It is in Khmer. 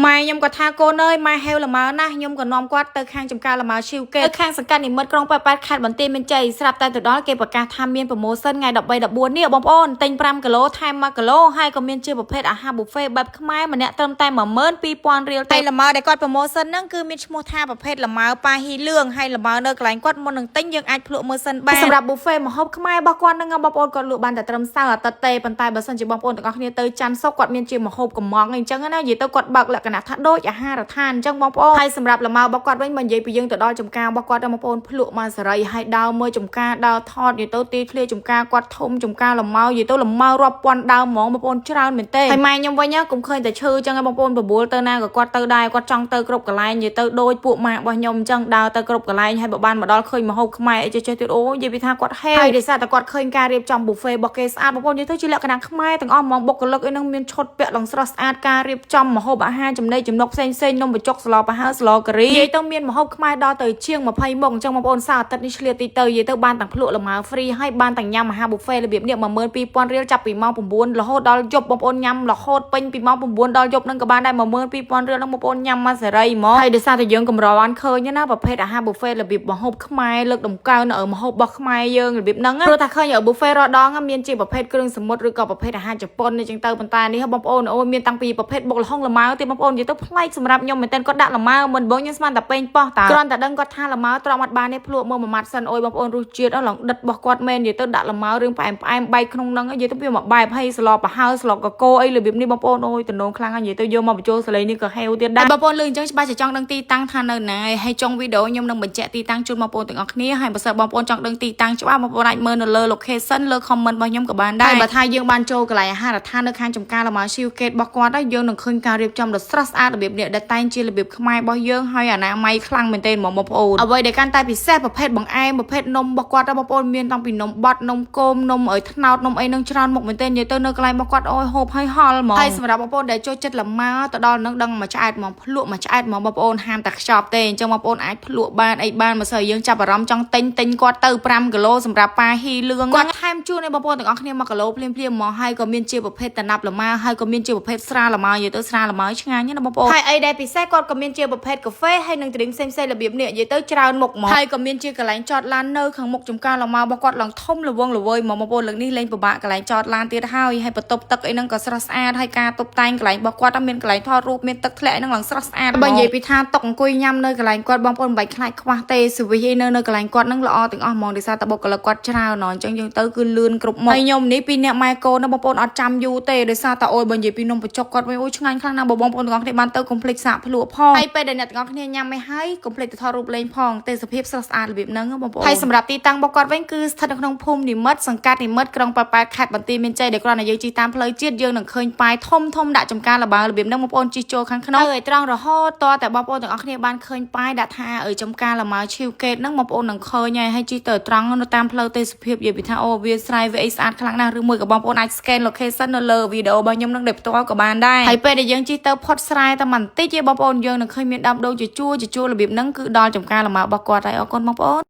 ម៉ែខ្ញុំក៏ថាកូនអើយម៉ែហេវល្មើណាស់ខ្ញុំក៏នាំគាត់ទៅខាងចំការល្មើឈីវគេខាងសង្កាត់និមិត្តក្រុងប៉ែតខេត្តបន្ទាយមានជ័យស្រាប់តែទៅដល់គេប្រកាសថាមានប្រម៉ូសិនថ្ងៃ13 14នេះបងប្អូនទិញ5គីឡូថែម1គីឡូហើយក៏មានជាប្រភេទអាហារប៊ូហ្វេបែបខ្មែរម្នាក់ត្រឹមតែ12000រៀលតែល្មើដែលគាត់ប្រម៉ូសិនហ្នឹងគឺមានឈ្មោះថាប្រភេទល្មើប៉ាហ៊ីលឿងហើយល្មើនៅកន្លែងគាត់មុននឹងទិញយើងអាចភ្លក់មើលសិនបានសម្រាប់ប៊ូហ្វេម្ហូបខ្មែររបស់គាត់ហ្នឹងបងប្អូនគាត់លក់បានតែត្រឹមសៅរ៍អាទិត្យទេប៉ុន្តែបើសិនជាបងប្អូនទាំងអស់គ្នាទៅច័ន្ទសុក្រគាត់មានជាម្ហូបកំងអីចឹងណានិយាយទៅគាត់បើកលក្ខណៈថាដូចអាហារដ្ឋានអញ្ចឹងបងប្អូនហើយសម្រាប់លម៉ៅរបស់គាត់វិញបើនិយាយពីយើងទៅដល់ចំការរបស់គាត់បងប្អូនភ្លក់មកសេរីហើយដើរមើលចំការដើរថតនិយាយទៅទីធ្លាចំការគាត់ធំចំការលម៉ៅនិយាយទៅលម៉ៅរាប់ពាន់ដើមហ្មងបងប្អូនច្រើនមែនទេហើយម៉ែខ្ញុំវិញកុំឃើញតែឈឺអញ្ចឹងបងប្អូនបបួលទៅណាក៏គាត់ទៅដែរគាត់ចង់ទៅគ្រប់កន្លែងនិយាយទៅដូចពួកម៉ាក់របស់ខ្ញុំអញ្ចឹងដើរទៅគ្រប់កន្លែងហើយបើបានមកដល់ឃើញម្ហូបខ្មែរអីចេះទៀតអូនិយាយពីថាគាត់ហេហើយដោយសារតែគាត់ឃើញការរៀបចំប៊ូហ្វេរបស់គេស្អាតបងប្អូននិយាយទៅជាលក្ខណៈខ្មែរទាំងអស់ហ្មងបុគ្គលិកអីហ្នឹងមានឈុតពាក់ឡងស្រស់ស្អាតការរៀបចំម្ហូបអាហារចំណីចំណុកផ្សេងនំបញ្ចុកស្លប្រហើរស្លការីនិយាយទៅមានម្ហូបខ្មែរដល់ទៅជាង20មុខអញ្ចឹងបងប្អូនសៅរ៍អាទិត្យនេះឆ្លៀតទីទៅនិយាយទៅបានទាំងភ្លក់លម៉ើហ្វ្រីហើយបានទាំងញ៉ាំអាហារប៊ូហ្វេរបៀបនេះ12000រៀលចាប់ពីម៉ោង9រហូតដល់យប់បងប្អូនញ៉ាំរហូតពេញពីម៉ោង9ដល់យប់នឹងក៏បានដែរ12000រៀលនឹងបងប្អូនញ៉ាំមកសេរីហ្មងហើយដោយសារតែយើងកម្របានឃើញណាប្រភេទអាហារប៊ូហ្វេរបៀបម្ហូបខ្មែរលើកតម្កើងនៅម្ហូបរបស់ខ្មែរយើងរបៀបហ្នឹងព្រោះថាឃើញប៊ូហ្វេរដងមានជាប្រភេទគ្រឿងសមុទ្រឬក៏ប្រភេទអាហារជប៉ុនអញ្ចឹងទៅប៉ុន្តែនេះបងប្អូនអូយមានតាំងពីប្រភេទបុកល្ហុងលម៉ើទៀតបងប្អូននិយាយទៅប្លែកសម្រាប់ខ្ញុំមែនតើគាត់ដាក់លម៉ើមិនបងខ្ញុំស្មានតែពេញប៉ោះតាគ្រាន់តែដឹងគាត់ថាលម៉ើត្រង់អត់បានទេភ្លក់មើលមួយម៉ាត់សិនអូយបងប្អូនរសជាតិឡងដិតរបស់គាត់មែននិយាយទៅដាក់លម៉ើរឿងផ្អែមបែកក្នុងហ្នឹងនិយាយទៅវាមកបែបហើយស្លប្រហើរស្លកកោអីរបៀបនេះបងប្អូនអូយតំណងខ្លាំងហើយនិយាយទៅយកមកបញ្ចូលសលេងនេះក៏ហេវទៀតដែរបងប្អូនលឺអញ្ចឹងច្បាស់ជាចង់ដឹងទីតាំងថានៅណាហើយចុងវីដេអូខ្ញុំនឹងបញ្ជាក់ទីតាំងជូនបងប្អូនទាំងអស់គ្នាហើយបើសិនបងប្អូនចង់ដឹងទីតាំងច្បាស់បងប្អូនអាចមើលនៅលើ location លើ comment របស់ខ្ញុំក៏បានដែរហើយបើថាយើងបានចូលកន្លែងអាហារដ្ឋាននៅខាងចំការលម៉ើឈីវគេរបស់គាត់ហើយយើងនឹងឃើញការរៀបចំដ៏ស្រស់ស្អាតរបៀបនេះដែលតែងជារបៀបខ្មែររបស់យើងហើយអនាម័យខ្លាំងមែនទែនបងប្អូនអ្វីដែលកាន់តែពិសេសប្រភេទបង្អែមប្រភេទនំរបស់គាត់បងប្អូនមានតាំងពីនំបត់នំគមនំឲ្យថ្នោតនំអីនឹងច្រើនមុខមែនទែននិយាយទៅនៅកន្លែងរបស់គាត់អូយហូបហើយហល់ហ្មងហើយសម្រាប់បងប្អូនដែលចូលចិត្តលម៉ើទៅដល់នឹងដឹងមួយឆ្អែតហ្មងភ្លក់មួយឆ្អែតហ្មងបងប្អូនហាមតែខ្ចប់ទេអញ្ចឹងបងប្អូនអាចភ្លក់បានអីបានមកស្អីយើងចាប់អារម្មណ៍ចង់ទិញគាត់ទៅ5គីឡូសម្រាប់ប៉ាហ៊ីលឿងគាត់ថែមជូនឲ្យបងប្អូនទាំងអស់គ្នា1គីឡូភ្លាមហ្មងហើយក៏មានជាប្រភេទតំណាប់លម៉ើហើយក៏មានជាប្រភេទស្រាលម៉ើនិយាយទៅស្រាលម៉ើឆ្ងាញ់ណាបងប្អូនហើយអីដែលពិសេសគាត់ក៏មានជាប្រភេទកាហ្វេហើយនឹង drink ផ្សេងរបៀបនេះនិយាយទៅច្រើនមុខហ្មងហើយក៏មានជាកន្លែងចតឡាននៅខាងមុខចំការលម៉ើរបស់គាត់ឡើងធំល្វឹងល្វើយហ្មងបងប្អូនលើកនេះលេងពិបាកកន្លែងចតឡានទៀតហើយបន្ទប់ទឹកអីហ្នឹងក៏ស្រស់ស្អាតហើយការតុបតែងកន្លែងរបស់គាត់មានកន្លែងថតរូបមានទឹកធ្លាក់ហ្នឹងឡើងស្រស់ស្អាតបើនិយាយពីថាតុអង្គុយញ៉ាំនៅកន្លែងគាត់បងប្អូនមិនបាច់ខ្លាចខ្វះទេសវិសនៅកន្លែងគាត់ហ្នឹងល្អទាំងអស់ហ្មងដោយសារតែបុគ្គលិកគាត់ច្រើនអញ្ចឹងយើងទៅគឺលឿនគ្រប់មុខហើយខ្ញុំនេះពីអ្នកម៉ែកូនបងប្អូនអត់ចាំយូរទេដោយសារតែអូយបើនិយាយពីនំបញ្ចុកគាត់វិញអូយឆ្ងាញ់ខ្លាំងណាស់បងប្អូនទាំងអស់គ្នាបានទៅកុំភ្លេចសាកភ្លក់ផងហើយពេលដែលអ្នកទាំងអស់គ្នាញ៉ាំមិនហើយកុំភ្លេចទៅថតរូបលេងផងទេសភាពស្រស់ស្អាតរបៀបហ្នឹងបងប្អូនហើយសម្រាប់ទីតាំងរបស់គាត់វិញគឺស្ថិតនៅក្នុងភូមិនិមិត្តសង្កាត់និមិត្តក្រុងប៉ែតខេត្តបន្ទាយមានជ័យដែលគ្រាន់តែយើងជិះតាមផ្លូវជាតិយើងនឹងឃើញប៉ាយធំដាក់ចំការលបើរបៀបហ្នឹងបងប្អូនជិះចូលខាងក្នុងហើយត្រង់រហូតតតែបងប្អូនទាំងអស់គ្នាបានឃើញប៉ាយដាក់ថាចំការលម៉ើឈីវកេតហ្នឹងបងប្អូននឹងឃើញហើយជិះទៅត្រង់នៅតាមផ្លូវទេសភាពនិយាយពីថាអូវាស្រ័យវាអីស្អាតខ្លាំងណាស់ឬមួយក៏បងប្អូនអាច scan location នៅលើវីដេអូរបស់ខ្ញុំនឹងដោយផ្ទាល់ក៏បានដែរហើយពេលដែលយើងជិះទៅផុតស្រែតែបន្តិចទេបងប្អូនយើងនឹងឃើញមានដើមដូងជាជួររបៀបហ្នឹងគឺដល់ចំការលម៉ើរបស់គាត់ហើយអរគុណបងប្អូន